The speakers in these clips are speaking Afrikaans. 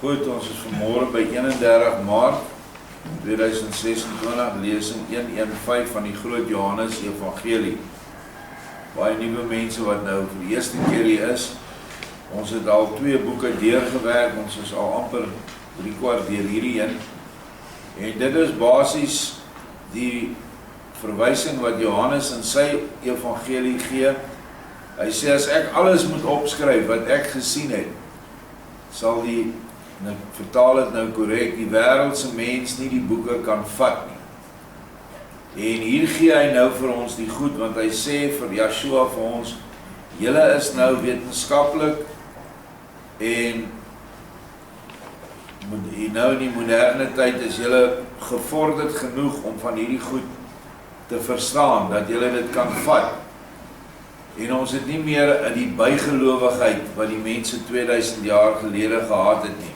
Goed, ons is vanmorgen by 31 Maart 2026, lesing 1:15 van die Groot Johannes Evangelie. Baie nuwe mense wat nou vir die eerste keer hier is. Ons het al 2 boeke deurgewerk, ons is al amper 3/4 deur hierdie een. En dit is basies die verwysing wat Johannes in sy evangelie gee. Hy sê, as ek alles moet opskryf wat ek gesien het, sal die, en ek vertaal het nou korrek, die wêreldse mens nie die boeke kan vat nie. En hier gee hy nou vir ons die goed, want hy sê vir Yeshua vir ons, julle is nou wetenskaplik en nou in die moderne tyd is julle gevorderd genoeg om van hierdie goed te verstaan, dat julle dit kan vat. En ons het nie meer in die bygelowigheid wat die mense 2000 jaar gelede gehad het nie.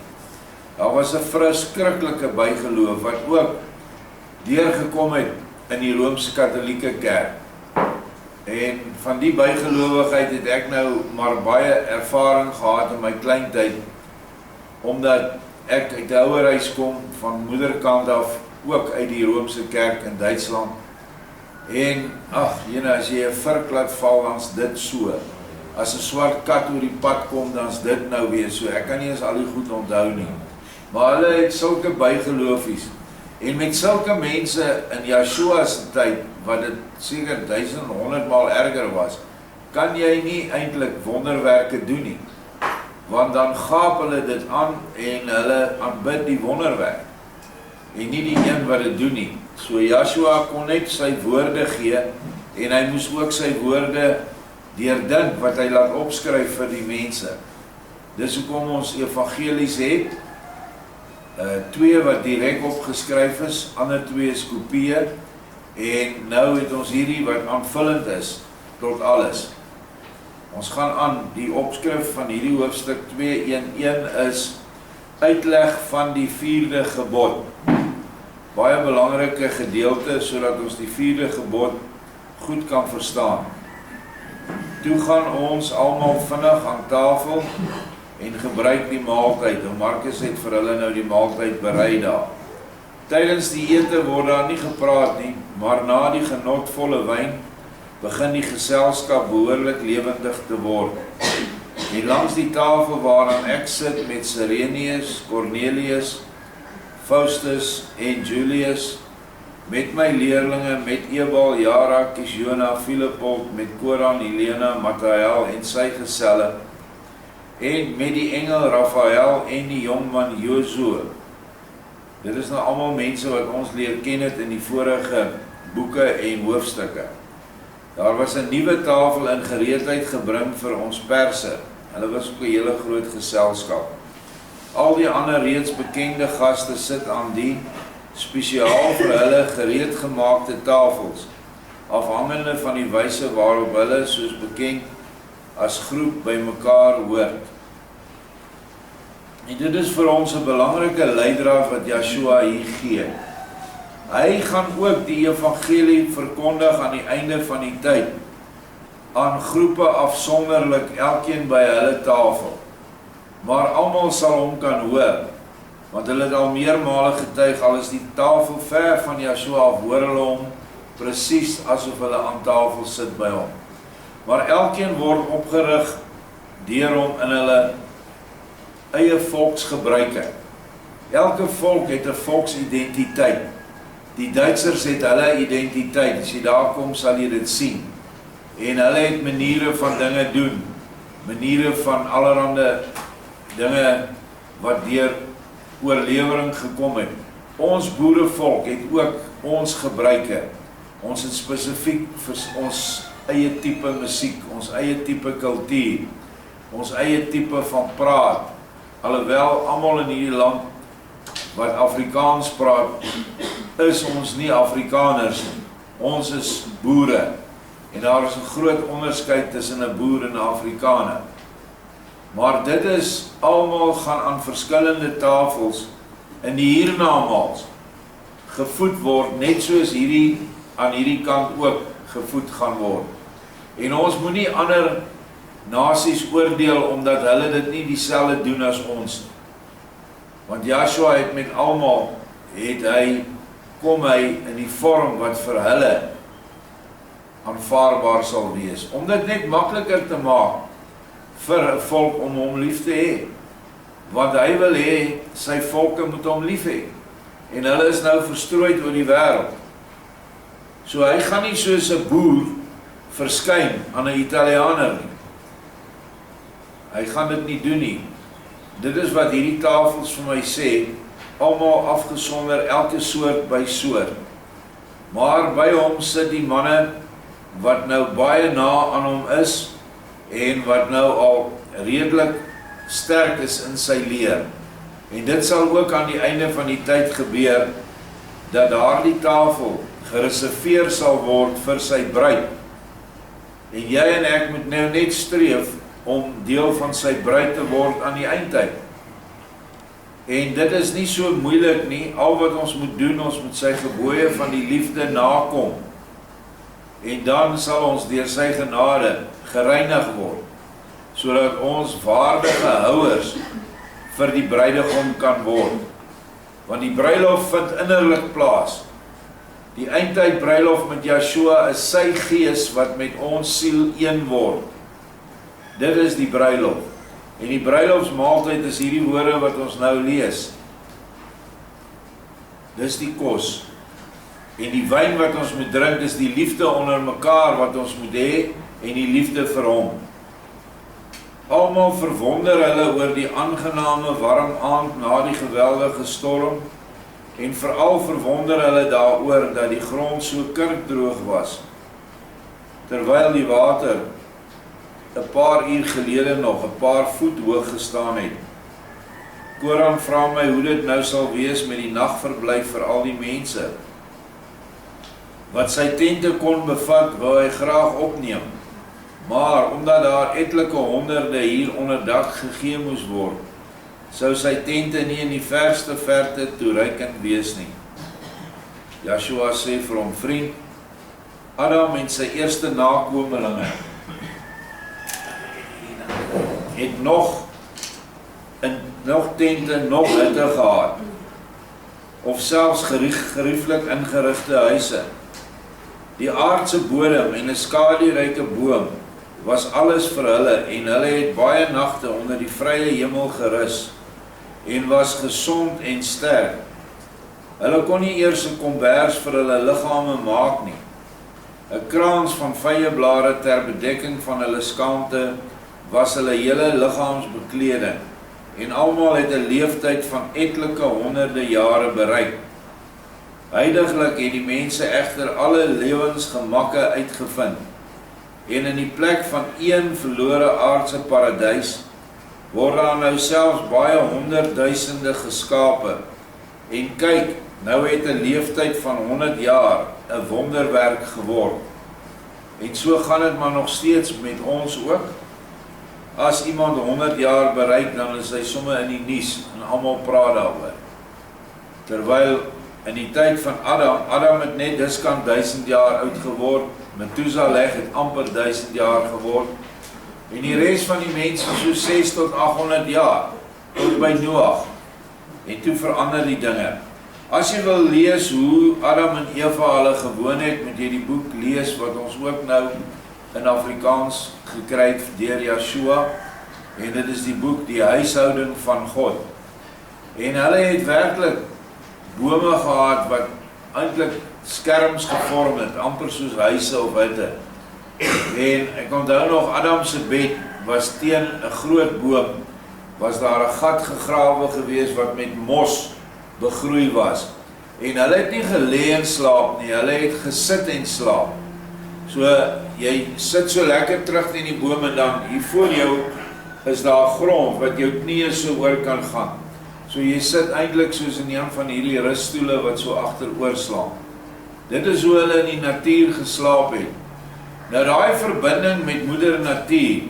Daar was 'n verskriklike bygeloof wat ook deurgekom het in die Rooms-Katolieke kerk. En van die bygelowigheid het ek nou maar baie ervaring gehad in my kleintyd, omdat ek uit die ouerhuis kom, van moederkant af, ook uit die Roomse kerk in Duitsland. En, as jy 'n vurk laat val, dan is dit so. As 'n swart kat oor die pad kom, dan is dit nou weer so. Ek kan nie eens al die goed onthou nie. Maar hulle het sulke bygeloofies. En met sulke mense in Yeshua se tyd, wat dit seker 1100 maal erger was, kan jy nie eintlik wonderwerke doen nie. Want dan gaap hulle dit aan en hulle aanbid die wonderwerk. En nie die een wat dit doen nie. So Yeshua kon net sy woorde gee, en hy moes ook sy woorde deurdink, wat hy laat opskryf vir die mense. Dis hoekom ons evangelies het, 2 wat direk opgeskryf is, ander 2 is kopieë, en nou het ons hierdie wat aanvullend is, tot alles. Ons gaan aan, die opskrif van hierdie hoofstuk 2:1:1 is uitleg van die 4de gebod. Baie belangrike gedeelte, sodat ons die 4de gebod goed kan verstaan. Toe gaan ons almal vinnig aan tafel en gebruik die maaltyd. En Markus het vir hulle nou die maaltyd berei daar. Tydens die ete word daar nie gepraat nie, maar na die genotvolle wyn begin die geselskap behoorlik lewendig te word. En langs die tafel waaraan ek sit met Sirenius, Cornelius, Faustus en Julius, met my leerlinge, met Ebal, Jara, Kisjona, Philippot, met Koran, Helena, Mathael en sy geselle, en met die engel Raphael en die jongman Josua. Dit is nou allemaal mense wat ons leer ken het in die vorige boeke en hoofstukke. Daar was 'n nuwe tafel in gereedheid gebring vir ons perse. Hulle was ook 'n hele groot geselskap. Al die ander reeds bekende gaste sit aan die spesiaal vir hulle gereed gemaakte tafels, afhangende van die wyse waarop hulle soos bekend as groep by mekaar hoort. En dit is vir ons 'n belangrike leidraad wat Yeshua hier gee. Hy gaan ook die evangelie verkondig aan die einde van die tyd, aan groepe afsonderlik, elkeen by hulle tafel. Maar almal sal hom kan hoor, want hulle het al meermale getuig, al is die tafel ver van Yeshua af, hoor hulle hom presies asof hulle aan tafel sit by hom. Maar elkeen word opgerig deur hom in hulle eie volksgebruike. Elke volk het 'n volksidentiteit. Die Duitsers het hulle identiteit, as jy daar kom sal jy dit sien. En hulle het maniere van dinge doen, maniere van allerhande dinge wat deur oorlewering gekom het. Ons boerevolk het ook ons gebruike. Ons het spesifiek vir ons eie tipe musiek, ons eie tipe kultuur, ons eie tipe van praat. Alhoewel almal in hierdie land wat Afrikaans praat, is ons nie Afrikaners nie. Ons is boere. En daar is 'n groot onderskeid tussen 'n boer en 'n Afrikaner. Maar dit is almal gaan aan verskillende tafels in die hiernamaals gevoed word, net soos hierdie aan hierdie kant ook gevoed gaan word. En ons moet nie ander nasies oordeel omdat hulle dit nie dieselfde doen as ons nie. Want Joshua het met almal, kom hy in die vorm wat vir hulle aanvaarbaar sal wees, om dit net makliker te maak vir 'n volk om hom lief te hê, want hy wil hê, sy volke moet hom lief hê, en hulle is nou verstrooid oor die wêreld. So hy gaan nie soos 'n boer verskyn aan 'n Italianer nie. Hy gaan dit nie doen nie. Dit is wat hierdie tafels vir my sê, almal afgesonder, elke soort by soort. Maar by hom sit die manne wat nou baie na aan hom is, en wat nou al redelik sterk is in sy leer. En dit sal ook aan die einde van die tyd gebeur, dat daardie tafel gereserveer sal word vir sy bruid. En jy en ek moet nou net streef om deel van sy bruid te word aan die eindtyd. En dit is nie so moeilik nie, al wat ons moet doen, ons moet sy gebooie van die liefde nakom. En dan sal ons deur sy genade gereinig word, sodat ons waardige houers vir die bruidegom kan word. Want die bruilof vind innerlik plaas. Die eindtyd bruilof met Joshua is sy gees wat met ons siel een word. Dit is die bruilof. En die bruilofsmaaltyd is hierdie woorde wat ons nou lees. Dis die kos. En die wyn wat ons moet drink is die liefde onder mekaar wat ons moet hê, en die liefde vir hom. Almal verwonder hulle oor die aangename warm aand na die geweldige storm, en veral verwonder hulle daaroor dat die grond so kurkdroog was, terwyl die water 'n paar uur gelede nog 'n paar voet hoog gestaan het. Koran vra my hoe dit nou sal wees met die nagverblyf vir al die mense. Wat sy tente kon bevat, wou hy graag opneem, maar omdat daar etlike honderde hier onder dak gegee moes word, sou sy tente nie in die verste verte toereikend wees nie. Joshua sê vir hom, vriend, Adam en sy eerste nakomelinge het nog tente, nog hitte gehad, of selfs gerieflik ingerigte huise. Die aardse bodem en 'n skaduryke boom was alles vir hulle, en hulle het baie nagte onder die vrye hemel gerus, en was gesond en sterk. Hulle kon nie eers 'n kombers vir hulle liggame maak nie. 'n Krans van vyeblare ter bedekking van hulle skaamte was hulle hele liggaamsbekleding, en almal het 'n leeftyd van etlike honderde jare bereik. Huidiglik het die mense egter alle lewensgemakke uitgevind, en in die plek van een verlore aardse paradys word daar nou selfs baie honderdduisende geskape. En kyk, nou het 'n leeftyd van 100 jaar 'n wonderwerk geword. En so gaan dit maar nog steeds met ons ook. As iemand 100 jaar bereik, dan is hy sommer in die nuus en almal praat daaroor. Terwyl in die tyd van Adam het net diskant 1000 jaar oud geword, Methuselah het amper 1000 jaar geword, en die res van die mense so 6 tot 800 jaar, tot by Noag, en toe verander die dinge. As jy wil lees hoe Adam en Eva hulle gewoon het, moet jy die boek lees wat ons ook nou in Afrikaans gekry het deur Joshua, en dit is die boek Die Huishouding van God. En hulle het werklik bome gehad wat eintlik skerms gevorm het, amper soos huise of hitte. En ek onthou nog, Adam se bed was teen 'n groot boom, was daar 'n gat gegrawe gewees wat met mos begroei was. En hulle het nie gelê en slaap nie, hulle het gesit en slaap. So, jy sit so lekker terug in die boom, en dan hier voor jou is daar grond wat jou knieë so oor kan gaan. So jy sit eintlik soos in een van hierdie russtoele wat so agteroor slaap. Dit is hoe hulle in die natuur geslaap het. Nou daai verbinding met moeder natuur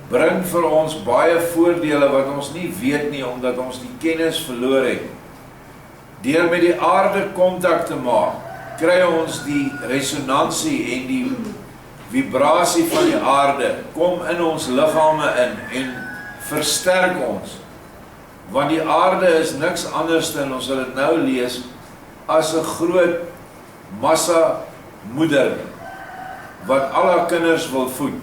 bring vir ons baie voordele wat ons nie weet nie, omdat ons die kennis verloor het. Deur met die aarde kontak te maak, kry ons die resonansie en die vibrasie van die aarde, kom in ons liggame in en versterk ons. Want die aarde is niks anders dan, ons sal dit nou lees, as 'n groot massa moeder, wat al haar kinders wil voed.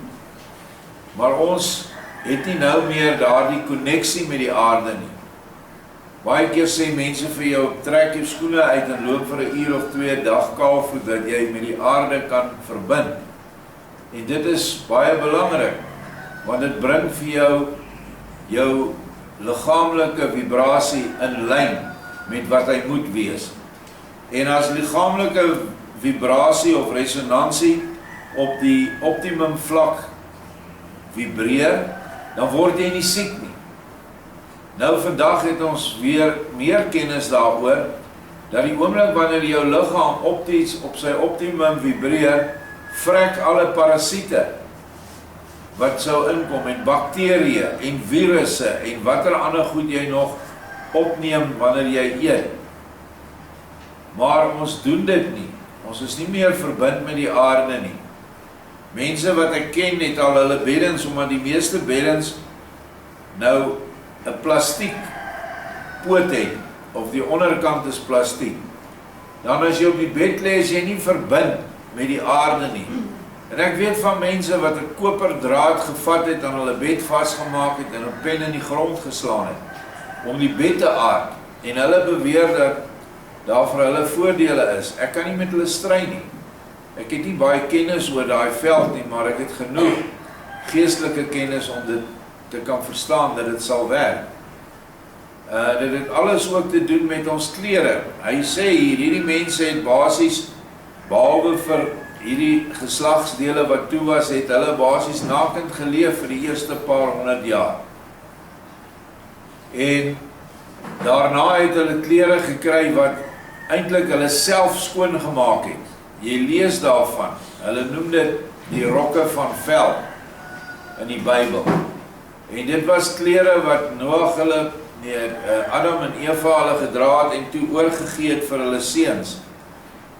Maar ons het nie nou meer daardie koneksie met die aarde nie. Baie keer sê mense vir jou, trek jou skoene uit en loop vir 'n uur of 2 dag kaalvoet, dat jy met die aarde kan verbind. En dit is baie belangrik, want dit bring vir jou liggaamlike vibrasie in lyn met wat hy moet wees. En as liggaamlike vibrasie of resonansie op die optimum vlak vibreer, dan word jy nie siek nie. Nou vandag het ons weer meer kennis daaroor, dat die oomblik wanneer jou liggaam op sy optimum vibreer, vrek alle parasiete wat sou inkom, en bakterieë en virusse en watter ander goed jy nog opneem wanneer jy eet. Maar ons doen dit nie. Ons is nie meer verbind met die aarde nie. Mense wat ek ken het al hulle beddens, omdat die meeste beddens nou 'n plastiek poot het, of die onderkant is plastiek. Dan as jy op die bed lê, is jy nie verbind met die aarde nie. En ek weet van mense wat 'n koperdraad gevat het, aan hulle bed vasgemaak het en 'n pen in die grond geslaan het, om die bed te aard. En hulle beweer dat daar vir hulle voordele is. Ek kan nie met hulle stry nie. Ek het nie baie kennis oor daai veld nie, maar ek het genoeg geestelike kennis om dit te kan verstaan dat dit sal werk. Dit het alles ook te doen met ons klere. Hy sê hier, hierdie mense het basies, behalwe vir hierdie geslagsdele wat toe was, het hulle basies nakend geleef vir die eerste paar 100 jaar. En daarna het hulle klere gekry wat eintlik hulle self skoon gemaak het. Jy lees daarvan, hulle noem dit die rokke van vel in die Bybel. En dit was klere wat Noag Adam en Eva hulle gedra het en toe oorgegee het vir hulle seuns.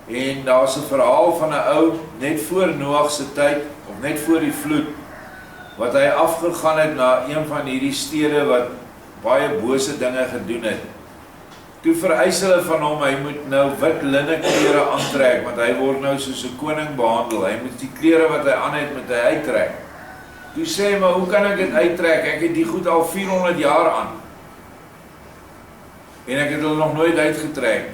En daar's 'n verhaal van 'n ou net voor Noag se tyd, of net voor die vloed, wat hy afgegaan het na een van hierdie stede wat baie bose dinge gedoen het. Toe vereis hulle van hom, hy moet nou wit linne klere aantrek, want hy word nou soos 'n koning behandel. Hy moet die klere wat hy aan het, moet hy uittrek. Toe sê hy, maar hoe kan ek dit uittrek? Ek het die goed al 400 jaar aan. En ek het hulle nog nooit uitgetrek.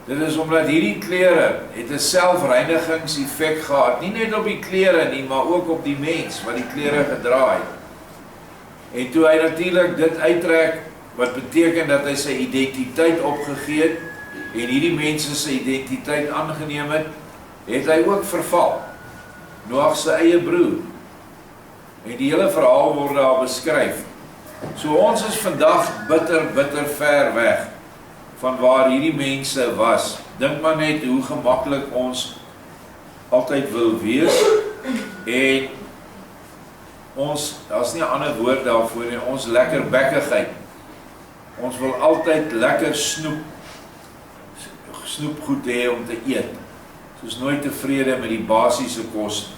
Dit is omdat hierdie klere het 'n selfreinigingseffek gehad, nie net op die klere nie, maar ook op die mens wat die klere gedra het. En toe hy natuurlik dit uittrek, wat beteken dat hy sy identiteit opgegee het, en hierdie mense sy identiteit aangeneem het, het hy ook verval. Noag sy eie broer. En die hele verhaal word daar beskryf. So ons is vandag bitter ver weg van waar hierdie mense was. Dink maar net hoe gemaklik ons altyd wil wees, en ons, daar's nie 'n ander woord daarvoor nie, ons lekkerbekkigheid. Ons wil altyd lekker snoepgoed hê om te eet. Soos nooit tevrede met die basiese kos,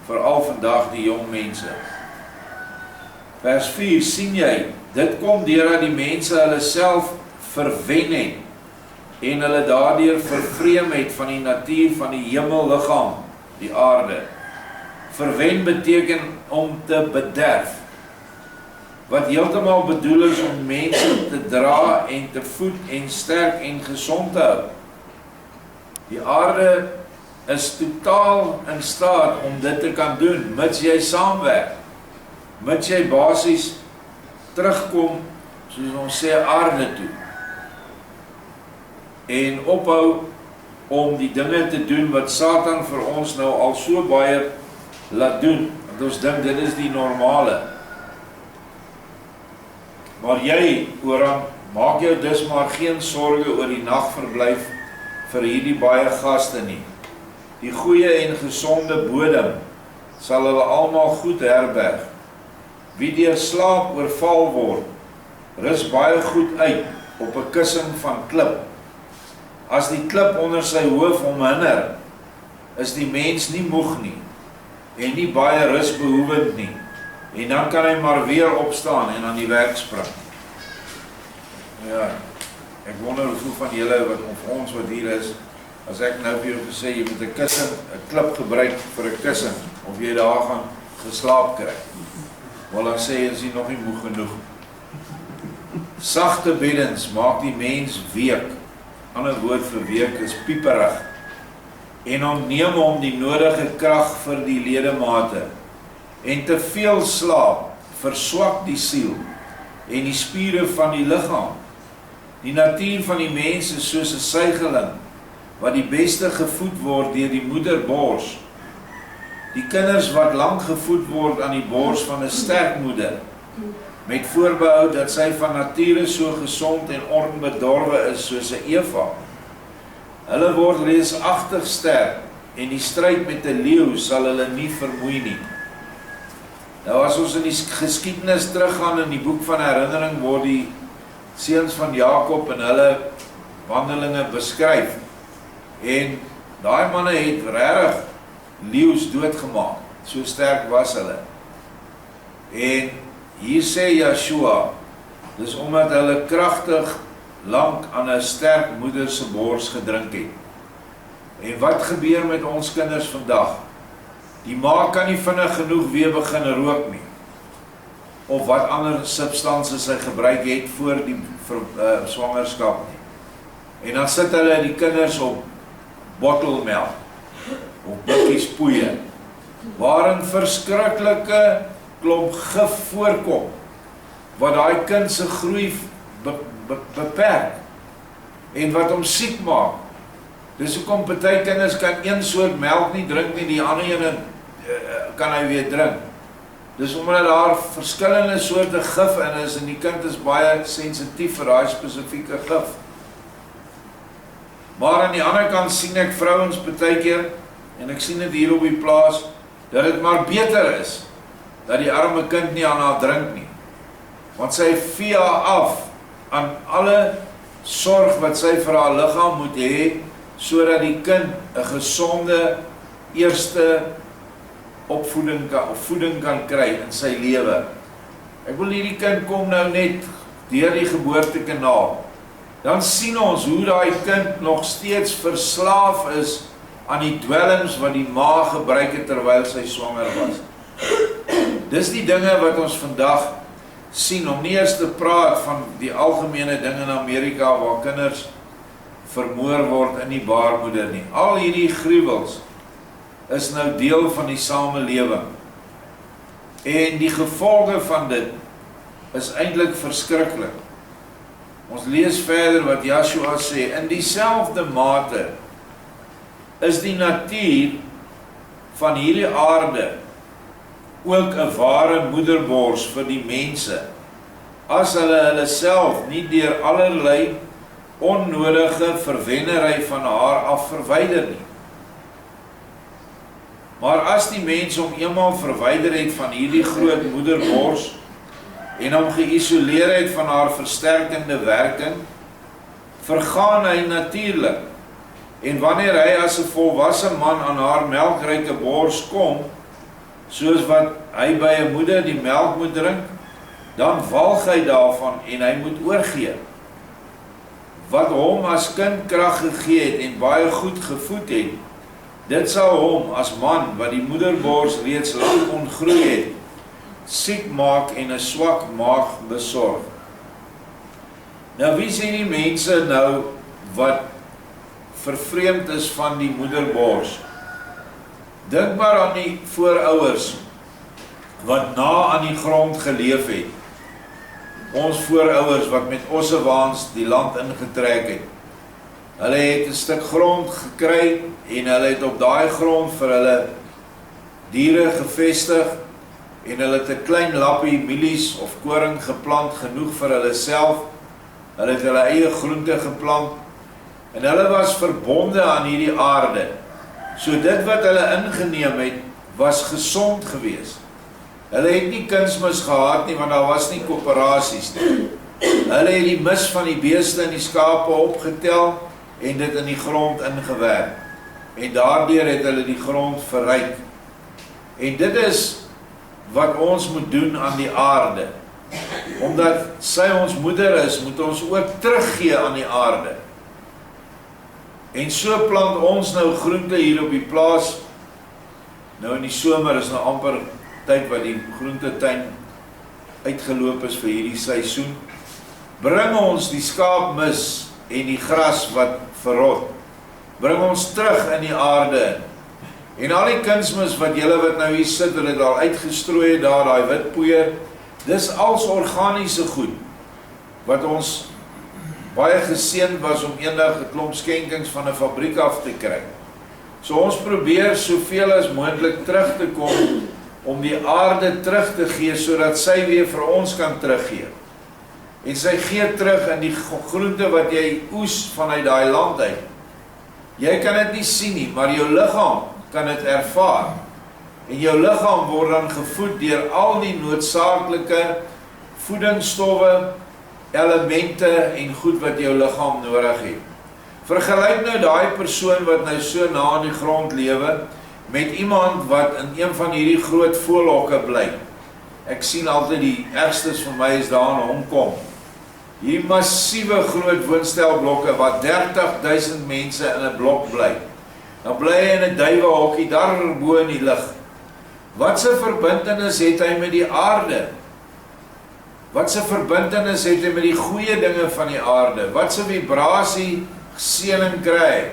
veral vandag die jong mense. Vers 4, sien jy, dit kom deurdat die mense hulle self verwen het, en hulle daardeur vervreem het van die natuur van die hemelliggaam, die aarde. Verwen beteken om te bederf, wat heeltemal bedoel is om mense te dra en te voed en sterk en gesond te hou. Die aarde is totaal in staat om dit te kan doen, mits jy saamwerk, mits jy basies terugkom, soos ons sê, aarde toe, en ophou om die dinge te doen wat Satan vir ons nou al so baie laat doen, want ons dink dit is die normale. Maar jy, Oram, maak jou dus maar geen sorge oor die nagverblyf vir hierdie baie gaste nie. Die goeie en gesonde bodem sal hulle almal goed herberg. Wie deur slaap oorval word, rus baie goed uit op 'n kussing van klip. As die klip onder sy hoof hom hinder, is die mens nie moeg nie, en nie baie rusbehoevend nie, en dan kan hy maar weer opstaan en aan die werk spring. Ja, ek wonder hoeveel van julle of ons wat hier is, as ek nou vir jou gesê, jy moet 'n kussing, 'n klip gebruik vir 'n kussing, of jy daar gaan geslaap kry. Wel dan sê is jy nog nie moeg genoeg. Sagte beddens maak die mens week. Ander woord vir week is pieperig. En ontneem hom die nodige krag vir die ledemate. En te veel slaap verswak die siel en die spiere van die liggaam. Die natuur van die mens is soos 'n suigeling wat die beste gevoed word deur die moederbors. Die kinders wat lank gevoed word aan die bors van 'n sterk moeder, met voorbehou dat sy van nature so gesond en onbedorwe is soos 'n Eva. Hulle word reusagtig sterk en die stryd met 'n leeu sal hulle nie vermoei nie. Nou as ons in die geskiedenis teruggaan in die boek van Herinnering word die seuns van Jakob en hulle wandelinge beskryf. En daai manne het regtig leeu's doodgemaak. So sterk was hulle. En hier sê Joshua, dis omdat hulle kragtig lank aan 'n sterk moeder se bors gedrink het. En wat gebeur met ons kinders vandag? Die ma kan nie vinnig genoeg weer begin rook nie. Of wat ander substansies sy gebruik het voor die swangerskap nie. En dan sit hulle die kinders op bottelmelk, of blikkies poeier, waarin verskriklike klomp gif voorkom, wat daai kind se groei beperk, en wat hom siek maak. Dis hoekom party kinders kan een soort melk nie drink nie, die ander een kan hy weer drink. Dis omdat daar verskillende soorte gif in is, en die kind is baie sensitief vir daai spesifieke gif. Maar aan die ander kant sien ek vrouens partykeer, en ek sien dit hier op die plaas, dat dit maar beter is, dat die arme kind nie aan haar drink nie. Want sy vee haar af aan alle sorg wat sy vir haar liggaam moet hê, sodat die kind 'n gesonde eerste voeding kan kry in sy lewe. Ek wil hierdie kind kom nou net deur die geboortekanaal. Dan sien ons hoe daai kind nog steeds verslaaf is aan die dwelms wat die ma gebruik het terwyl sy swanger was. Dis die dinge wat ons vandag sien, om nie eers te praat van die algemene dinge in Amerika waar kinders vermoor word in die baarmoeder nie. Al hierdie gruwels is nou deel van die samelewing. En die gevolge van dit is eintlik verskriklik. Ons lees verder wat Joshua sê, in dieselfde mate is die natuur van hierdie aarde ook 'n ware moederbors vir die mense, as hulle self nie deur allerlei onnodige verwennery van haar af verwyder nie. Maar as die mens hom eenmaal verwyder het van hierdie groot moederbors en hom geïsoleer het van haar versterkende werking, vergaan hy natuurlik. En wanneer hy as 'n volwasse man aan haar melkryke bors kom, soos wat hy by 'n moeder die melk moet drink, dan walg hy daarvan en hy moet oorgee. Wat hom as kind krag gegee het en baie goed gevoed het, dit sal hom as man wat die moederbors reeds lank ontgroei het, siek maak en 'n swak maag besorg. Nou wie sien die mense nou wat vervreemd is van die moederbors? Dink maar aan die voorouers wat na aan die grond geleef het. Ons voorouers wat met ossewaans die land ingetrek het. Hulle het 'n stuk grond gekry en hulle het op daai grond vir hulle diere gevestig en hulle het 'n klein lappie mielies of koring geplant, genoeg vir hulle self. Hulle het hulle eie groente geplant en hulle was verbonde aan hierdie aarde. So dit wat hulle ingeneem het, was gesond geweest. Hulle het nie kunsmis gehad nie, want daar was nie koöperasies nie. Hulle het die mis van die beeste en die skape opgetel en dit in die grond ingewerk. En daardeur het hulle die grond verryk. En dit is wat ons moet doen aan die aarde. Omdat sy ons moeder is, moet ons ook teruggee aan die aarde. En so plant ons nou groente hier op die plaas. Nou in die somer is nou amper tyd wat die groentetuin uitgeloop is vir hierdie seisoen. Bring ons die skaapmis en die gras wat verrot. Bring ons terug in die aarde in. En al die kunsmis wat julle wat nou hier sit, hulle het al uitgestrooi daar, daai wit poeier, dis als organiese goed, wat ons baie geseënd was om eendag 'n klomp skenkings van 'n fabriek af te kry. So ons probeer soveel as moontlik terug te kom, om die aarde terug te gee, sodat sy weer vir ons kan teruggee. En sy gee terug in die groente wat jy oes vanuit daai land uit. Jy kan dit nie sien nie, maar jou liggaam kan dit ervaar. En jou liggaam word dan gevoed deur al die noodsaaklike voedingsstowwe, elemente en goed wat jou liggaam nodig het. Vergelyk nou daai persoon wat nou so na aan die grond lewe, met iemand wat in een van hierdie groot voëlhokke bly. Ek sien altyd die ergstes vir my is daar in Hongkong. Hier massiewe groot woonstelblokke wat 30.000 mense in 'n blok bly. Dan bly hy in 'n duiwehokkie daar bo in die lug. Wat se verbintenis het hy met die aarde? Wat se verbintenis het hy met die goeie dinge van die aarde? Wat se vibrasie seëning kry hy?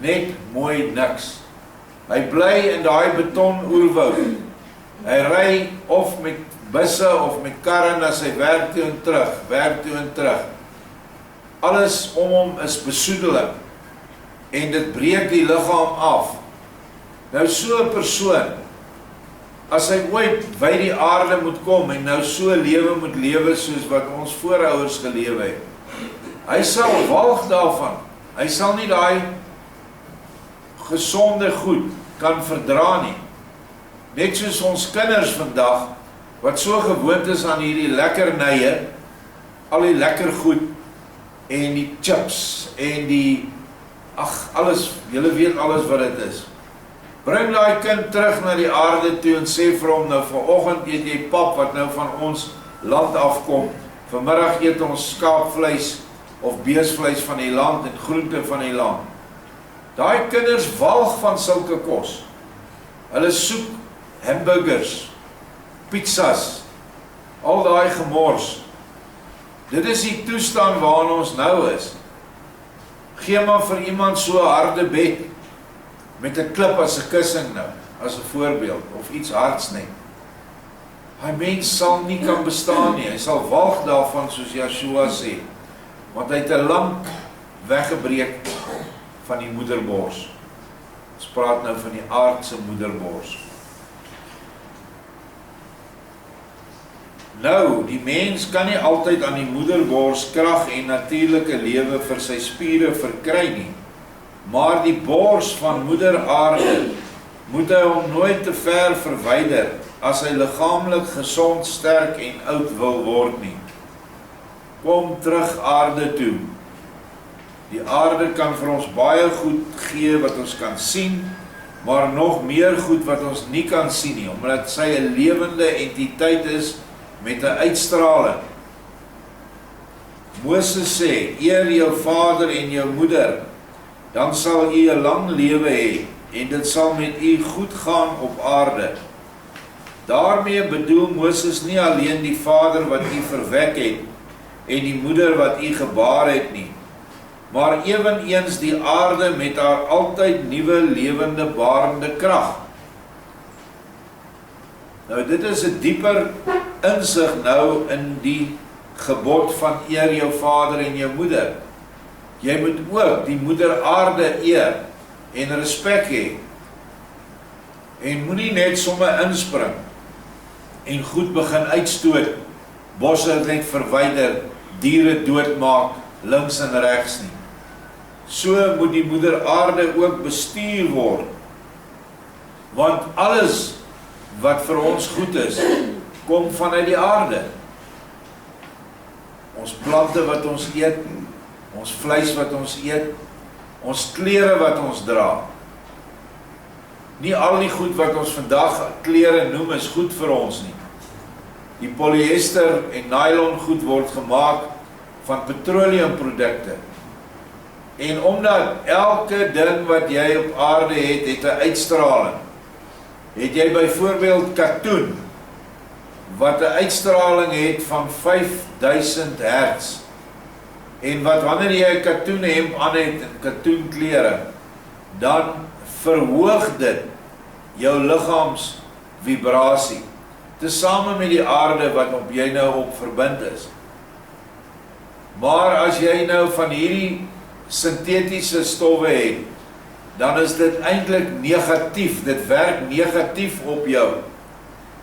Net mooi niks. Hy bly in daai beton oerwoud. Hy ry of met busse of met karre na sy werk toe en terug. Alles om hom is besoedeling. En dit breek die liggaam af. Nou so 'n persoon, as hy ooit by die aarde moet kom en nou so lewe moet lewe soos wat ons voorouers gelewe het, hy sal walg daarvan. Hy sal nie daai gesonde goed kan verdra nie. Net soos ons kinders vandag, wat so gewoond is aan hierdie lekkernye, al die lekker goed, en die chips, en die, alles, julle weet alles wat dit is. Bring daai kind terug na die aarde toe en sê vir hom, nou vanoggend eet jy pap wat nou van ons land afkom, vanmiddag eet ons skaapvleis of beesvleis van die land en groente van die land. Daai kinders walg van sulke kos. Hulle soek hamburgers, pizzas, al daai gemors. Dit is die toestand waarin ons nou is. Gee maar vir iemand so 'n harde bed, met 'n klip as 'n kussing nou, as 'n voorbeeld, of iets hards net. Hy mens sal nie kan bestaan nie, hy sal walg daarvan soos Yeshua sê, want hy het 'n lam weggebreek van die moederbors. Ons praat nou van die aardse moederbors. Nou, die mens kan nie altyd aan die moederbors krag en natuurlike lewe vir sy spiere verkry nie, maar die bors van moeder aarde moet hy hom nooit te ver verwyder as hy liggaamlik gesond, sterk en oud wil word nie. Kom terug aarde toe. Die aarde kan vir ons baie goed gee wat ons kan sien, maar nog meer goed wat ons nie kan sien nie, omdat sy 'n lewende entiteit is met 'n uitstraling. Moses sê, eer jou vader en jou moeder, dan sal u 'n lang lewe hê, en dit sal met u goed gaan op aarde. Daarmee bedoel Moses nie alleen die vader wat u verwek het, en die moeder wat u gebaar het nie, maar eweneens die aarde met haar altyd nuwe lewende barende krag. Nou dit is 'n dieper insig nou in die gebod van eer jou vader en jou moeder. Jy moet ook die moeder aarde eer en respek hê. En moenie net sommer inspring en goed begin uitstoot, bosse net verwyder, diere doodmaak links en regs nie. So moet die moeder aarde ook bestuur word. Want alles wat vir ons goed is, kom vanuit die aarde. Ons plante wat ons eet, ons vleis wat ons eet, ons klere wat ons dra. Nie al die goed wat ons vandag klere noem is goed vir ons nie. Die polyester en nylon goed word gemaak van petroleumprodukte. En omdat elke ding wat jy op aarde het 'n uitstraling. Het jy byvoorbeeld katoen, wat 'n uitstraling het van 5000 hertz, en wat wanneer jy 'n katoenhemp aan het, en katoenklere, dan verhoog dit jou liggaamsvibrasie, tesame met die aarde wat op jy nou op verbind is. Maar as jy nou van hierdie sintetiese stowwe het, dan is dit eintlik negatief, dit werk negatief op jou.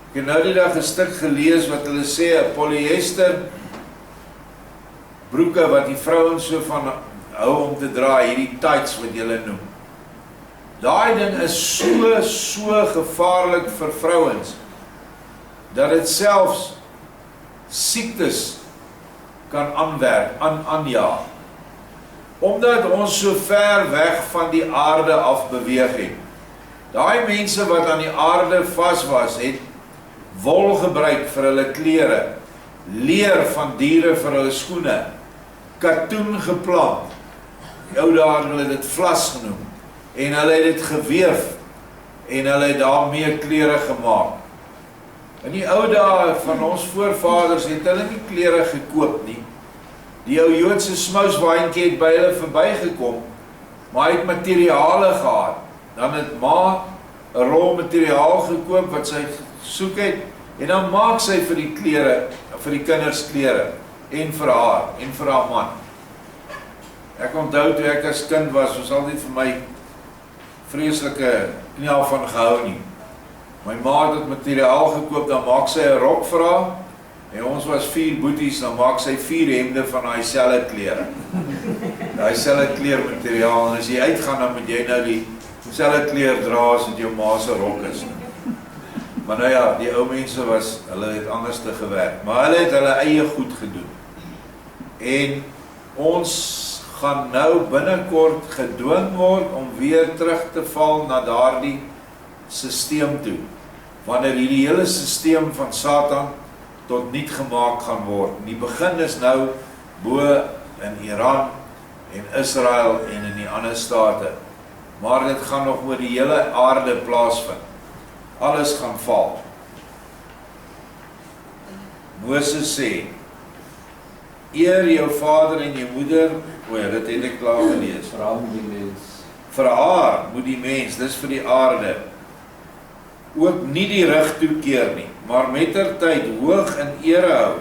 Ek het nou die dag 'n stuk gelees wat hulle sê, 'n polyester broeke wat die vrouens so van hou om te dra, hierdie tights wat julle noem. Daai ding is so gevaarlik vir vrouens, dat dit selfs siektes kan aanjaag. Omdat ons so ver weg van die aarde af beweeg het. Daai mense wat aan die aarde vas was, het wol gebruik vir hulle klere, leer van diere vir hulle skoene, katoen geplant. Die ou dae hulle dit vlas genoem, en hulle het dit geweef, en hulle het daarmee klere gemaak. In die ou dae van ons voorvaders het hulle nie klere gekoop nie. Die ou Joodse smouswaantjie het by hulle verbygekom, maar hy het materiale gehad. Dan het ma 'n rol materiaal gekoop wat sy soek het, en dan maak sy vir die klere, vir die kinders klere, en vir haar, en vir haar man. Ek onthou toe ek as kind was altyd vir my vreeslike nie al van gehou nie. My ma het materiaal gekoop, dan maak sy 'n rok vir haar, en ons was 4 boeties, dan maak sy 4 hemde van daai selfde klere. Daai selfde kleermateriaal, en as jy uitgaan, dan moet jy nou die selfde kleur dra as dit jou ma se rok is. Maar nou ja, die ou mense hulle het anders te gewerk, maar hulle het hulle eie goed gedoen. En ons gaan nou binnekort gedwing word om weer terug te val na daardie sisteem toe, wanneer hierdie hele sisteem van Satan tot niet gemaak gaan word. Die begin is nou bo in Iran en Israel en in die ander state, maar dit gaan nog oor die hele aarde plaasvind. Alles gaan val. Moses sê, eer jou vader en jou moeder, dit het ek klaar gelees. Vir haar moet die mens. Vir haar moet die mens, dis vir die aarde, ook nie die rug toekeer nie, maar mettertyd hoog in ere hou,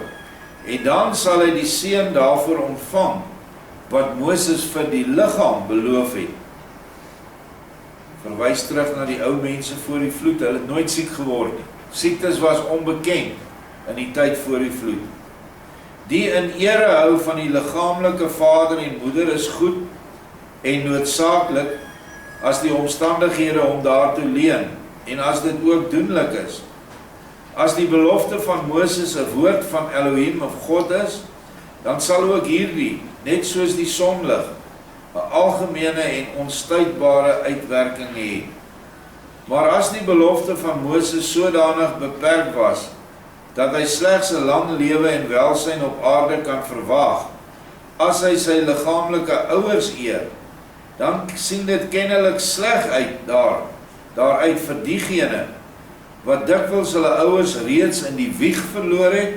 en dan sal hy die seën daarvoor ontvang, wat Moses vir die liggaam beloof het. Verwys terug na die ou mense voor die vloed, hulle het nooit siek geword nie. Siektes was onbekend in die tyd voor die vloed. Die in ere hou van die liggaamlike vader en moeder is goed en noodsaaklik as die omstandighede hom daartoe leen en as dit ook doenlik is. As die belofte van Moses 'n woord van Elohim of God is, dan sal ook hierdie, net soos die sonlig, 'n algemene en onstuitbare uitwerking hê. Maar as die belofte van Moses sodanig beperk was, dat hy slegs 'n lang lewe en welsyn op aarde kan verwag, as hy sy liggaamlike ouers eer, dan sien dit kennelik sleg uit daaruit vir diegene, wat dikwels hulle ouers reeds in die wieg verloor het,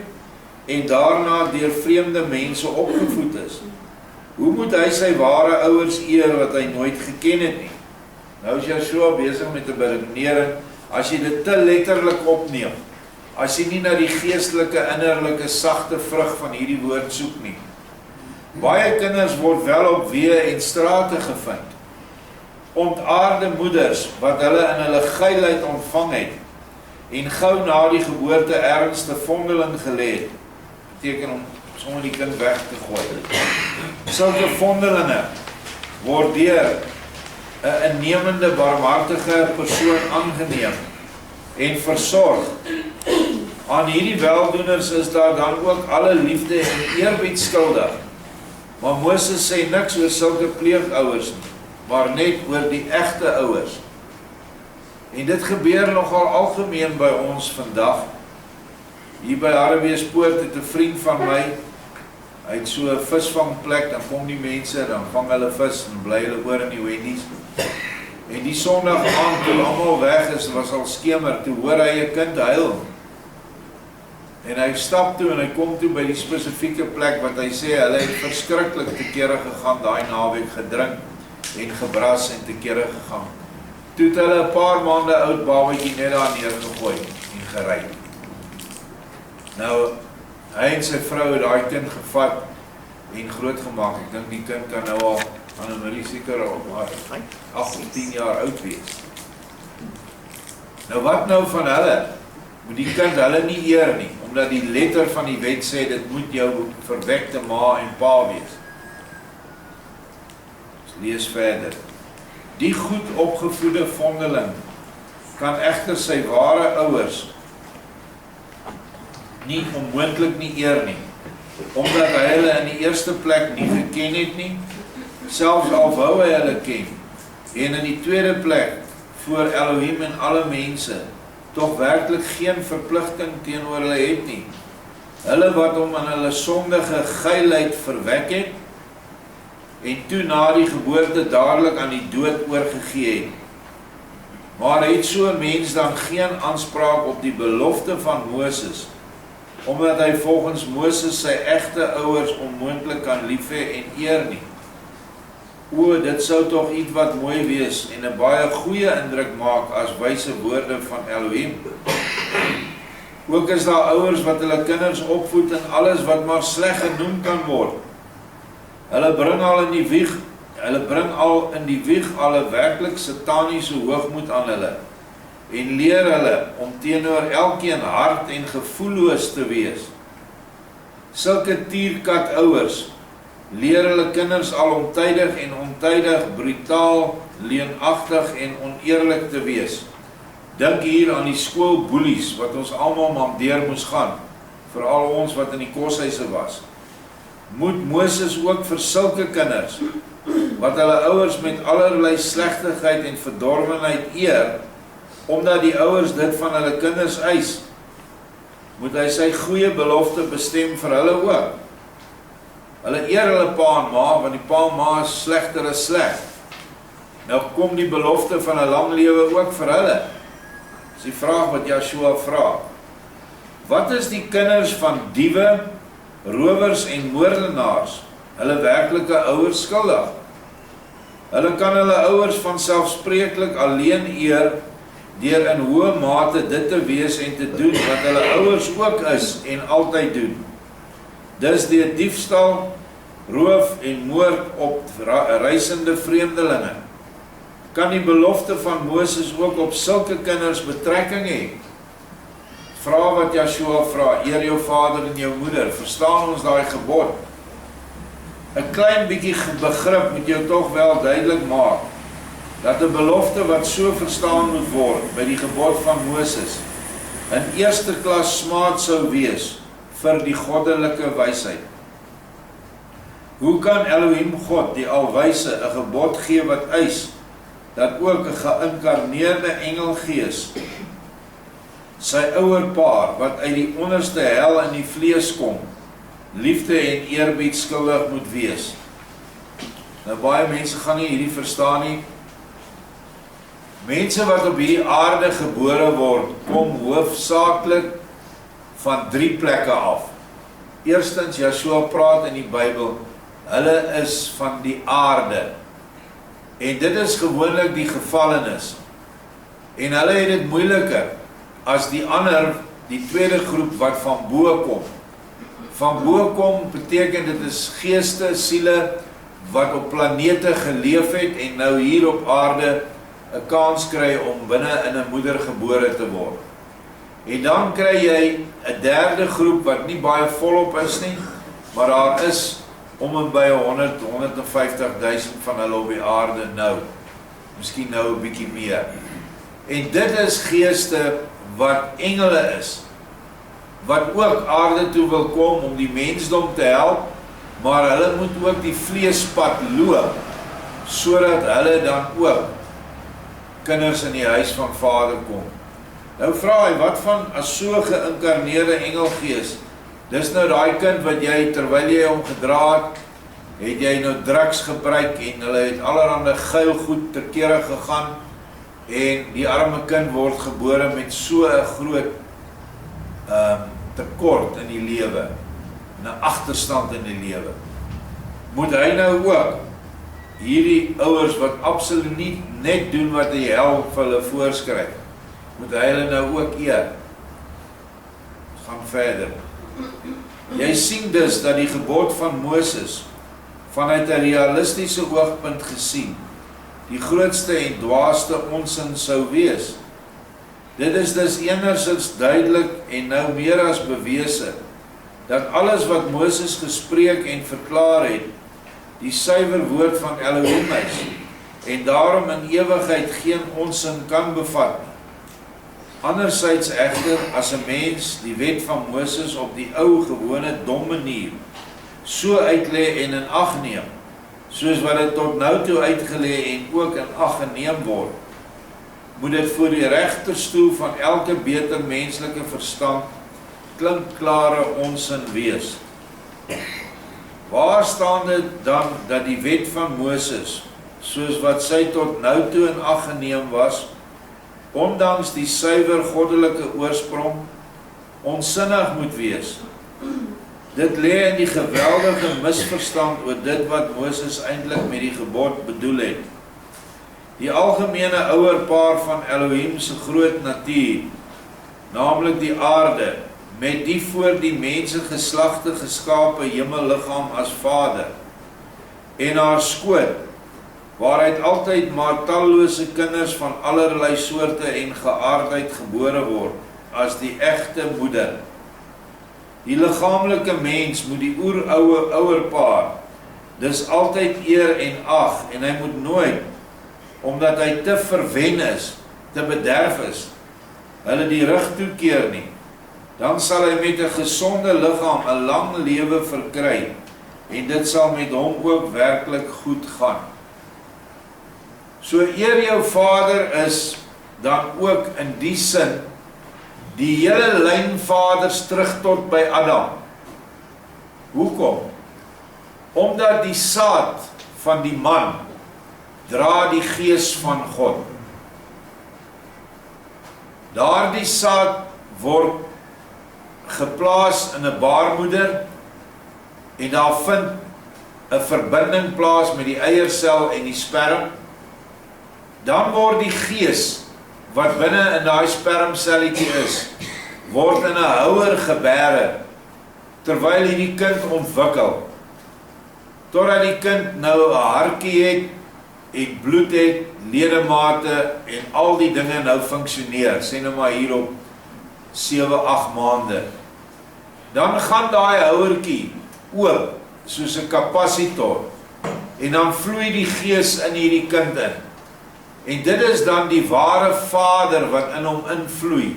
en daarna deur vreemde mense opgevoed is. Hoe moet hy sy ware ouers eer wat hy nooit geken het nie? Nou is jy so besig met 'n beredenering, as jy dit te letterlik opneem, as jy nie na die geestelike, innerlike, sagte vrug van hierdie woord soek nie. Baie kinders word wel op weë en strate gevind. Ontaarde moeders, wat hulle in hulle geilheid ontvang het, en gou na die geboorte ergens te vondeling gelê het, beteken om sommer die kind weg te gooi. Sulke vondelinge word deur 'n innemende, barmhartige persoon aangeneem en versorg. Aan hierdie weldoeners is daar dan ook alle liefde en eerbied skuldig. Maar Moses sê niks oor sulke pleegouers nie, maar net oor die egte ouers. En dit gebeur nogal algemeen by ons vandag, Hier by Harrebeespoort het 'n vriend van my, hy het so 'n visvangplek, dan kom die mense, dan vang hulle vis en bly hulle oor in die Wendy's. En die Sondag aand toe almal weg is, was al skemer, toe hoor hy 'n kind huil. En hy stap toe en hy kom toe by die spesifieke plek wat hy sê, hulle het verskriklik te kere gegaan, daai naweek gedrink en gebras en te kere gegaan. Toe het hulle 'n paar maande oud babatjie net daar neergegooi en gery. Nou, hy en sy vrou het daai kind gevat en grootgemaak. Ek dink die kind kan nou al Annemarie seker op haar 8 of 10 jaar oud wees. Nou wat nou van hulle? Moet die kind hulle nie eer nie, omdat die letter van die wet sê, dit moet jou verwekte ma en pa wees. Lees verder. Die goed opgevoede vondeling kan egter sy ware ouers nie onmoontlik nie eer nie, omdat hy hulle in die eerste plek nie geken het nie, selfs al wou hy hulle ken, en in die tweede plek voor Elohim en alle mense tog werklik geen verpligting teenoor hulle het nie. Hulle wat hom in hulle sondige geilheid verwek het, en toe na die geboorte dadelik aan die dood oorgegee het. Maar het so 'n mens dan geen aanspraak op die belofte van Moses, omdat hy volgens Moses sy egte ouers onmoontlik kan lief hê en eer nie. O, dit sou tog iets wat mooi wees en 'n baie goeie indruk maak as wyse woorde van Elohim. Ook is daar ouers wat hulle kinders opvoed in alles wat maar sleg genoem kan word. Hulle bring al in die wieg al 'n werklik sataniese hoogmoed aan hulle en leer hulle om teenoor elkeen hard en gevoelloos te wees. Sulke tierkat ouers leer hulle kinders al ontydig en ontydig brutaal, leenagtig en oneerlik te wees. Dink hier aan die skoolboelies wat ons almal maar deur moes gaan, veral ons wat in die koshuise was. Moet Moses ook vir sulke kinders, wat hulle ouers met allerlei slegtigheid en verdorwenheid eer, omdat die ouers dit van hulle kinders eis, moet hy sy goeie belofte bestem vir hulle ook. Hulle eer hulle pa en ma, want die pa en ma is slegter as sleg. Nou kom die belofte van 'n lang lewe ook vir hulle. Dis die vraag wat Joshua vra. Wat is die kinders van diewe, rowers en moordenaars, hulle werklike ouers skuldig? Hulle kan hulle ouers vanselfspreeklik alleen eer, deur in hoë mate dit te wees en te doen wat hulle ouers ook is en altyd doen. Dis deur diefstal, roof en moord op reisende vreemdelinge. Kan die belofte van Moses ook op sulke kinders betrekking hê? Vra wat Joshua vra, eer jou vader en jou moeder, verstaan ons daai gebod? 'n Klein bietjie begrip moet jou tog wel duidelik maak, dat 'n belofte wat so verstaan moet word by die gebod van Moses, in eerste klas smaad sou wees vir die goddelike wysheid. Hoe kan Elohim God, die alwyse, 'n gebod gee wat eis, dat ook 'n geïnkarneerde engelgees, sy ouerpaar, wat uit die onderste hel in die vlees kom, liefde en eerbied skuldig moet wees? Nou baie mense gaan nie hierdie verstaan nie. Mense wat op hierdie aarde gebore word, kom hoofsaaklik van 3 plekke af. Eerstens, Joshua praat in die Bybel, hulle is van die aarde. En dit is gewoonlik die gevallenes. En hulle het dit moeiliker as die ander, die tweede groep wat van bo kom. Van bo kom beteken dit is geeste, siele wat op planete geleef het en nou hier op aarde 'n kans kry om binne in 'n moeder gebore te word. En dan kry jy 'n derde groep wat nie baie volop is nie, maar daar is om en by 150.000 van hulle op die aarde nou. Miskien nou 'n bietjie meer. En dit is geeste wat engele is, wat ook aarde toe wil kom om die mensdom te help, maar hulle moet ook die vleespad loop, sodat hulle dan ook kinders in die huis van Vader kom. Nou vra hy, wat van as so geïnkarneerde engelgees? Dis nou daai kind wat jy, terwyl jy hom gedra het jy nou drugs gebruik en hulle het allerhande geil goed ter kere gegaan en die arme kind word gebore met so 'n groot tekort in die lewe, 'n agterstand in die lewe. Moet hy nou ook hierdie ouers wat absoluut nie net doen wat die hel vir hulle voorskryf, moet hy hulle nou ook eer? Gaan verder. Jy sien dus dat die gebod van Moses vanuit 'n realistiese oogpunt gesien die grootste en dwaaste onsin sou wees. Dit is dus enerzins duidelik en nou meer as bewese dat alles wat Moses gespreek en verklaar het, die suiwer woord van Elohim is en daarom in ewigheid geen onsin kan bevat nie. Anderzijds egter, as 'n mens die wet van Moses op die ou gewone dom manier so uitlê en in ag neem, soos wat dit tot nou toe uitgelê en ook in ag geneem word, moet dit voor die regterstoel van elke beter menslike verstand klinkklare onsin wees. Waar staan dit dan dat die wet van Moses, soos wat sy tot nou toe in ag geneem was, ondanks die suiwer goddelike oorsprong, onsinnig moet wees? Dit lê in die geweldige misverstand oor dit wat Moses eintlik met die gebod bedoel het. Die algemene ouerpaar van Elohim se groot natuur, naamlik die aarde, met die voor die mense geslagte geskape hemelliggaam as vader, en haar skoot, waaruit altyd maar tallose kinders van allerlei soorte en geaardheid gebore word, as die egte moeder. Die liggaamlike mens moet die ouerpaar dus altyd eer en ag, en hy moet nooit, omdat hy te verwen is, te bederf is, hulle die rug toekeer nie. Dan sal hy met 'n gesonde liggaam 'n lang lewe verkry, en dit sal met hom ook werklik goed gaan. So eer jou vader is dan ook in die sin die hele lyn vaders terug tot by Adam. Hoekom? Omdat die saad van die man dra die gees van God. Daardie saad word geplaas in 'n baarmoeder en daar vind 'n verbinding plaas met die eiersel en die sperm. Dan word die gees wat binne in daai spermselletjie is, word in 'n houer gebêre terwyl hierdie kind ontwikkel, totdat die kind nou 'n hartjie het, en bloed het, ledemate en al die dinge nou funksioneer, sê nou maar hier op 7-8 maande. Dan gaan daai houertjie oop soos 'n kapasitor en dan vloei die gees in hierdie kind in. En dit is dan die ware vader wat in hom invloei.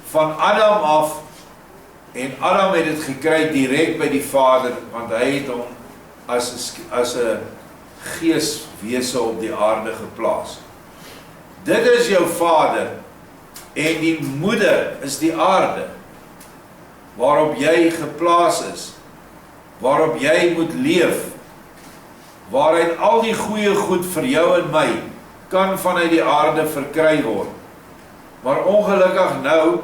Van Adam af, en Adam het dit gekry direk by die vader, want hy het hom as 'n geeswese op die aarde geplaas. Dit is jou vader, en die moeder is die aarde, waarop jy geplaas is, waarop jy moet leef, waarin al die goeie goed vir jou en my kan vanuit die aarde verkry word. Maar ongelukkig nou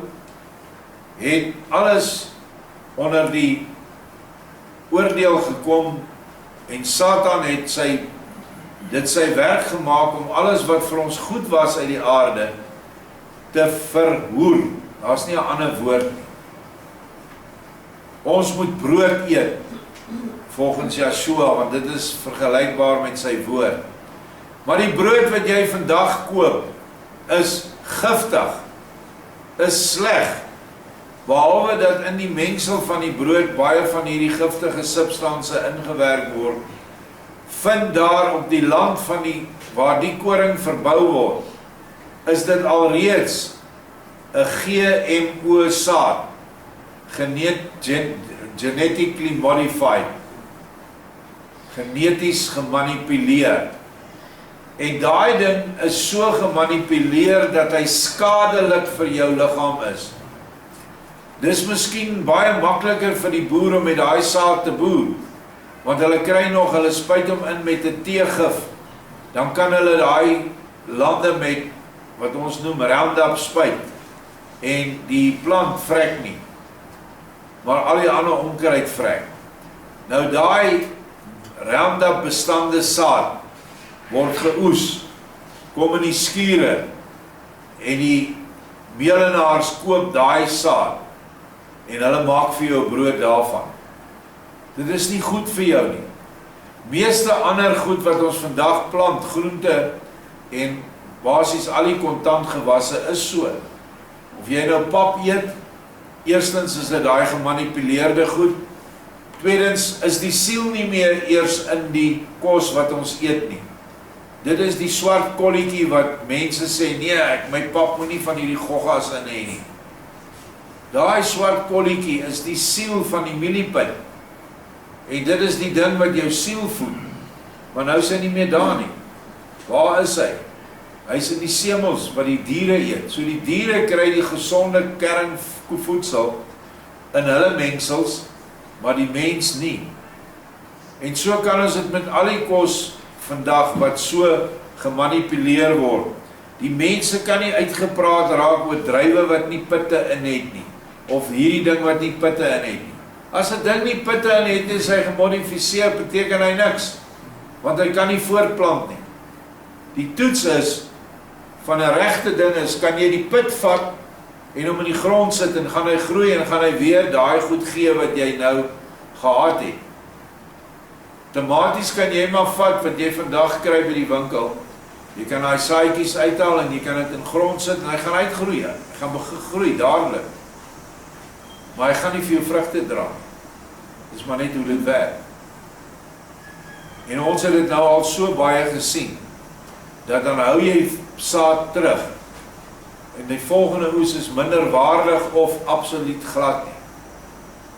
het alles onder die oordeel gekom en Satan het sy werk gemaak om alles wat vir ons goed was uit die aarde te verhoer. Daar's nie 'n ander woord nie. Ons moet brood eet volgens Yeshua, want dit is vergelykbaar met sy woord. Maar die brood wat jy vandag koop is giftig, is sleg, behalwe dat in die mengsel van die brood baie van hierdie giftige substansie ingewerk word, vind daar op die land waar die koring verbou word, is dit alreeds 'n GMO saad, genetically modified, geneties gemanipuleer. En daai ding is so gemanipuleer dat hy skadelik vir jou liggaam is. Dis miskien baie makliker vir die boer om met daai saad te boer, want hulle kry nog, hulle spuit hom in met 'n teegif, dan kan hulle daai lande met wat ons noem Roundup spuit, en die plant vrek nie, maar al die ander onkruid vrek. Nou daai Roundup bestande saad word geoes, kom in die skure, en die meelenaars koop daai saad, en hulle maak vir jou brood daarvan. Dit is nie goed vir jou nie. Meeste ander goed wat ons vandag plant, groente en basies al die kontantgewasse is so. Of jy nou pap eet, eerstens is dit daai gemanipuleerde goed, tweedens is die siel nie meer eers in die kos wat ons eet nie. Dit is die swart kolletjie wat mense sê, nee, my pap moet nie van hierdie goggas in hê nie. Daai swart kolletjie is die siel van die mieliepit. En dit is die ding wat jou siel voed. Maar nou is hy nie meer daar nie. Waar is hy? Hy is in die semels wat die diere eet. So die diere kry die gesonde kernvoedsel in hulle mengsels, maar die mens nie. En so kan ons dit met al die kos vandag wat so gemanipuleer word. Die mense kan nie uitgepraat raak oor druiwe wat nie pitte in het nie, of hierdie ding wat nie pitte in het nie. As 'n ding nie pitte in het nie, is hy gemodifiseer, beteken hy niks, want hy kan nie voortplant nie. Die toets is, van 'n regte ding is, kan jy die pit vat, en hom in die grond sit, en gaan hy groei, en gaan hy weer daai goed gee wat jy nou gehad het. Tomaties kan jy maar vat, wat jy vandag kry by die winkel. Jy kan daai saadjies uithaal, en jy kan dit in grond sit, en hy gaan uitgroei. Hy gaan begin groei, dadelik. Maar hy gaan nie vir jou vrugte dra. Dis maar net hoe dit werk. En ons het dit nou al so baie gesien, dat dan hou jy saad terug, en die volgende oes is minder waardig of absoluut glad nie.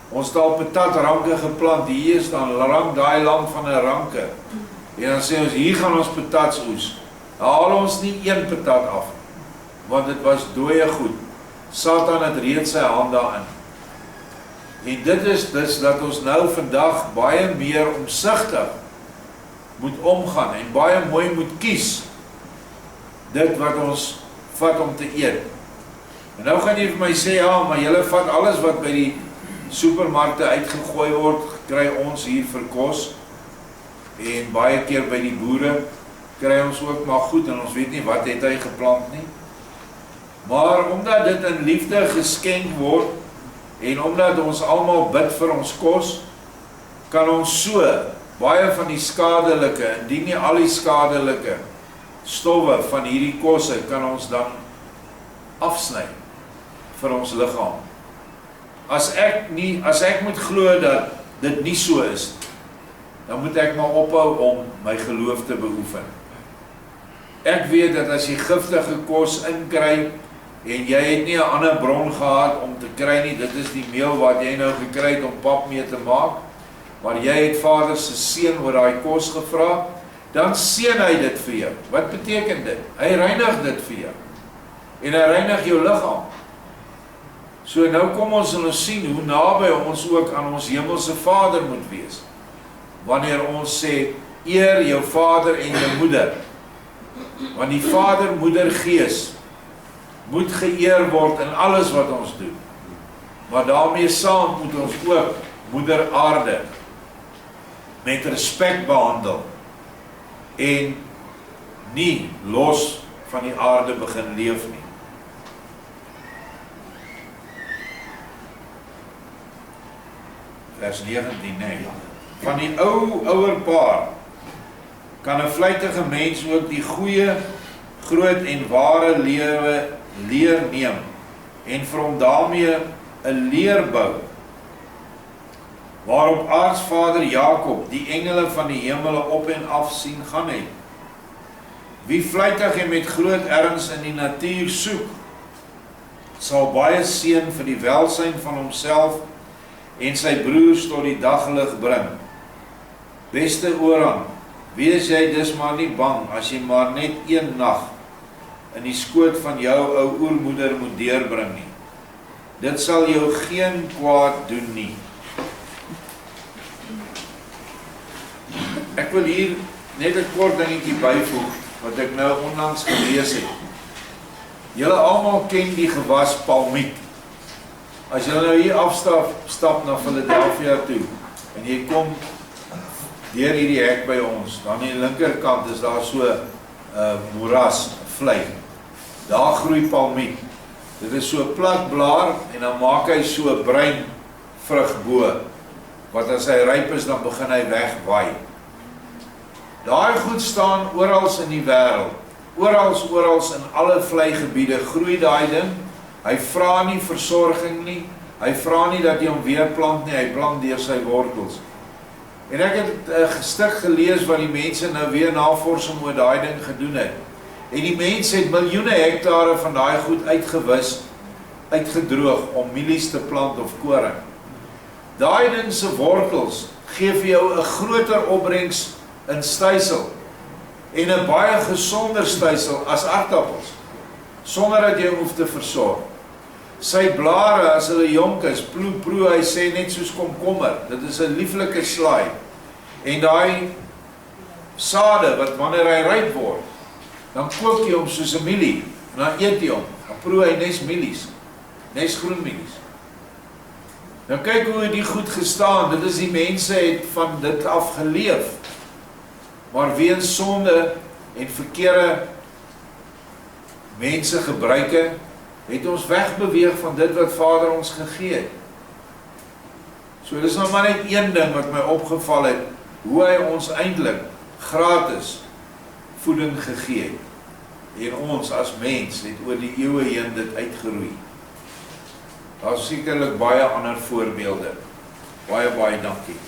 Ons het al patatranke geplant, hier is dan rank, daai lang van 'n ranke, en dan sê ons, hier gaan ons patats oes. Haal ons nie een patat af, want dit was dooie goed. Satan het reeds sy hand daarin. En dit is dus dat ons nou vandag baie meer omsigtig moet omgaan, en baie mooi moet kies, dit wat ons vat om te eet. En nou gaan jy vir my sê, ja, maar julle vat alles wat by die supermarkte uitgegooi word, kry ons hier vir kos, en baie keer by die boere, kry ons ook maar goed, en ons weet nie wat het hy geplant nie. Maar omdat dit in liefde geskenk word, en omdat ons almal bid vir ons kos, kan ons so baie van die skadelike, indien nie al die skadelike stowwe van hierdie kosse, kan ons dan afsny vir ons liggaam. As ek moet glo dat dit nie so is, dan moet ek maar ophou om my geloof te beoefen. Ek weet dat as jy giftige kos inkry, en jy het nie 'n ander bron gehad om te kry nie, dit is die meel wat jy nou gekry het om pap mee te maak, maar jy het Vader se seën oor daai kos gevra, dan seën hy dit vir jou. Wat beteken dit? Hy reinig dit vir jou. En hy reinig jou liggaam. So nou kom ons en ons sien hoe naby ons ook aan ons hemelse Vader moet wees. Wanneer ons sê, eer jou vader en jou moeder. Want die Vader, Moeder, Gees moet geëer word in alles wat ons doen. Maar daarmee saam moet ons ook Moeder Aarde met respek behandel en nie los van die aarde begin leef nie. Vers 19, nee. Van die ouer paar kan 'n vlytige mens ook die goeie, groot en ware lewe leer neem en vir hom daarmee 'n leer bou, waarop aartsvader Jakob die engele van die hemele op en af sien gaan het. Wie vlytig en met groot erns in die natuur soek, sal baie seën vir die welsyn van homself en sy broers tot die daglig bring. Beste Oran, Wees jy dus maar nie bang as jy maar net een nag in die skoot van jou ou oormoeder moet deurbring nie. Dit sal jou geen kwaad doen nie. Ek wil hier net 'n kort dingetjie byvoeg wat ek nou onlangs gelees het. Julle almal ken die gewas palmiet. As julle nou hier afstap na Philadelphia toe en jy kom deur hierdie hek by ons, dan aan die linkerkant is daar so 'n moeras, 'n vlei. Daar groei palmiet. Dit is so 'n plat blaar en dan maak hy so 'n bruin vrug bo, wat as hy ryp is dan begin hy wegwaai. Daai goed staan oral in die wêreld. Oral in alle vleigebiede groei daai ding. Hy vra nie versorging nie. Hy vra nie dat jy hom weer plant nie, hy plant deur sy wortels. En ek het 'n stuk gelees wat die mense nou weer navorsing oor daai ding gedoen het. En die mense het miljoene hektare van daai goed uitgewis, uitgedroog om mielies te plant of koring. Daai ding se wortels gee vir jou 'n groter opbrengs in stysel en 'n baie gesonder stysel as aardappels, sonder dat jy hoef te versorg. Sy blare, as hulle jonk is, proe, hy sê net soos komkommer. Dit is 'n lieflike slaai. En daai sade wat wanneer hy ryp word, dan kook jy hom soos 'n mielie, en dan eet jy hom. Dan proe hy nes mielies, nes groenmielies. Nou kyk hoe die goed gestaan. Dit is die mense het van dit af geleef. Maar weens sonde en verkeerde mense gebruike, het ons wegbeweeg van dit wat Vader ons gegee het. So dis nou maar net een ding wat my opgeval het, hoe hy ons eintlik gratis voeding gegee het. En ons as mens het oor die eeue heen dit uitgeroei. Daar is sekerlik baie ander voorbeelde. Baie dankie.